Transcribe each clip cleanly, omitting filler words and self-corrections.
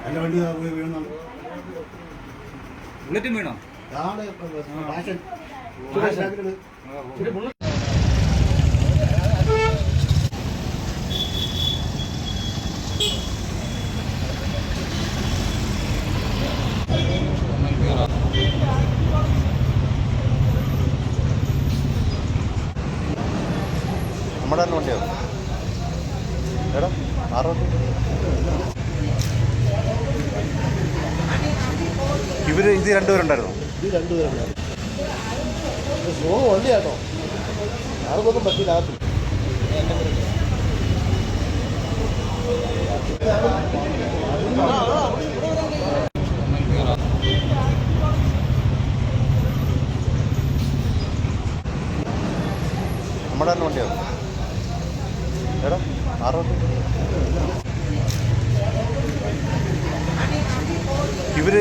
എൻ്റെ വണ്ടി വീഴുന്നുണ്ട്. ബുള്ളറ്റും വീണോ? നമ്മുടെ തന്നെ വണ്ടിയോ എടാ ഇത് രണ്ടുപേരുണ്ടായിരുന്നു. ഇത് രണ്ടുപേരുണ്ടായിരുന്നു. സ്ട്രോങ് വണ്ടിയാട്ടോ, ആർക്കൊന്നും പറ്റില്ല. നമ്മുടെ തന്നെ വണ്ടിയോ എടാ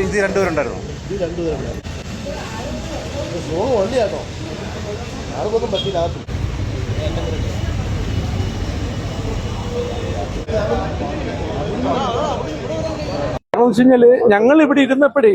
ഇത് രണ്ടുപേരുണ്ടായിരുന്നു. ഇത് രണ്ടുപേരുണ്ടായിരുന്നു. സ്ട്രോങ് വണ്ടിയാട്ടോ, ആർക്കൊന്നും പറ്റില്ല. കാരണം വെച്ച് കഴിഞ്ഞാല് ഞങ്ങൾ ഇവിടെ ഇരുന്നപ്പോഴേ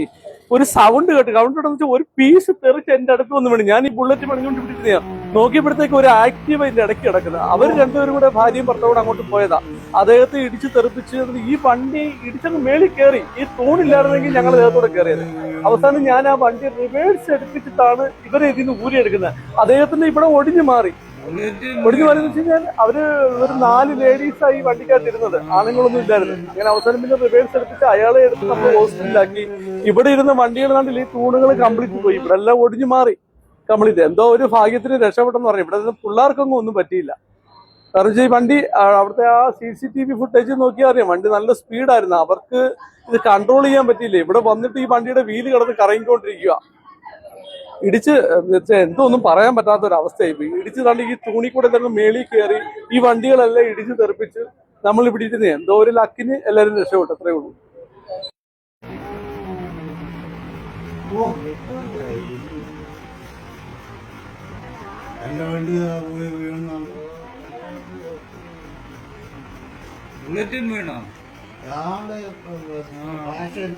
ഒരു സൗണ്ട് കേട്ട് കൗണ്ട് ഒരു പീസ് തെറിച്ച് എന്റെ അടുത്ത് വന്ന് വീണു. ഞാൻ ഈ ബുള്ളറ്റ് പണിഞ്ഞുകൊണ്ട് ഇവിടെ ഇരുന്ന നോക്കിയപ്പോഴത്തേക്ക് ഒരു ആക്റ്റീവ് അതിന്റെ ഇടയ്ക്ക് കിടക്കുന്നത്. അവർ രണ്ടുപേരും കൂടെ ഭാര്യയും ഭർത്താവും കൂടെ അങ്ങോട്ട് പോയതാ. അദ്ദേഹത്തെ ഇടിച്ച് തെറിപ്പിച്ച് ഈ വണ്ടി ഇടിച്ചങ്ങ് മേളിൽ കയറി. ഈ തൂണില്ലായിരുന്നെങ്കിൽ ഞങ്ങൾ അദ്ദേഹത്തോടെ കയറിയത്. അവസാനം ഞാൻ ആ വണ്ടി റിവേഴ്സ് എടുപ്പിച്ചിട്ടാണ് ഇവരെ ഇതിന് ഊരിയെടുക്കുന്നത്. അദ്ദേഹത്തിന് ഇവിടെ ഒടിഞ്ഞു മാറി എന്ന് വെച്ച് കഴിഞ്ഞാൽ അവര് ഒരു 4 ലേഡീസായി വണ്ടിക്കകത്തിരുന്നത്, ആണുങ്ങളൊന്നും ഇല്ലായിരുന്നു. അങ്ങനെ അവസാനം പിന്നെ റിവേഴ്സ് എടുത്തിട്ട് അയാളെ എടുത്ത് നമ്മൾ ഹോസ്പിറ്റലിലാക്കി. ഇവിടെ ഇരുന്ന വണ്ടികൾ കണ്ടില്ല, ഈ തൂണുകൾ കംപ്ലീറ്റ് പോയി. ഇവിടെ എല്ലാം ഒടിഞ്ഞു മാറി കംപ്ലീറ്റ്. എന്തോ ഒരു ഭാഗ്യത്തിന് രക്ഷപ്പെട്ടെന്ന് പറഞ്ഞു. ഇവിടെ നിന്ന് പിള്ളേർക്കൊന്നും ഒന്നും പറ്റിയില്ല. കാരണം ഈ വണ്ടി അവിടുത്തെ ആ CCTV ഫുട്ടേജ് നോക്കിയാൽ അറിയാം, വണ്ടി നല്ല സ്പീഡായിരുന്നു. അവർക്ക് ഇത് കൺട്രോൾ ചെയ്യാൻ പറ്റിയില്ല. ഇവിടെ വന്നിട്ട് ഈ വണ്ടിയുടെ വീല് കിടന്ന് കറങ്ങിക്കൊണ്ടിരിക്കുക. ഇടിച്ച് എന്തോന്നും പറയാൻ പറ്റാത്തൊരവസ്ഥയായി പോയി. ഇടിച്ച് തള്ളി ഈ തൂണി കൂടെ എന്തെങ്കിലും മേളിൽ കയറി ഈ വണ്ടികളെല്ലാം ഇടിച്ച് തെറിപ്പിച്ച് നമ്മൾ ഇവിടെ ഇരുന്ന് എന്തോ ഒരു ലക്കിന് എല്ലാവരും രക്ഷപ്പെട്ടു. അത്രേ ഉള്ളൂ. എൻ്റെ വണ്ടി വീഴുന്നുണ്ട്. ബുള്ളറ്റും വീണോ? ഫാഷൻ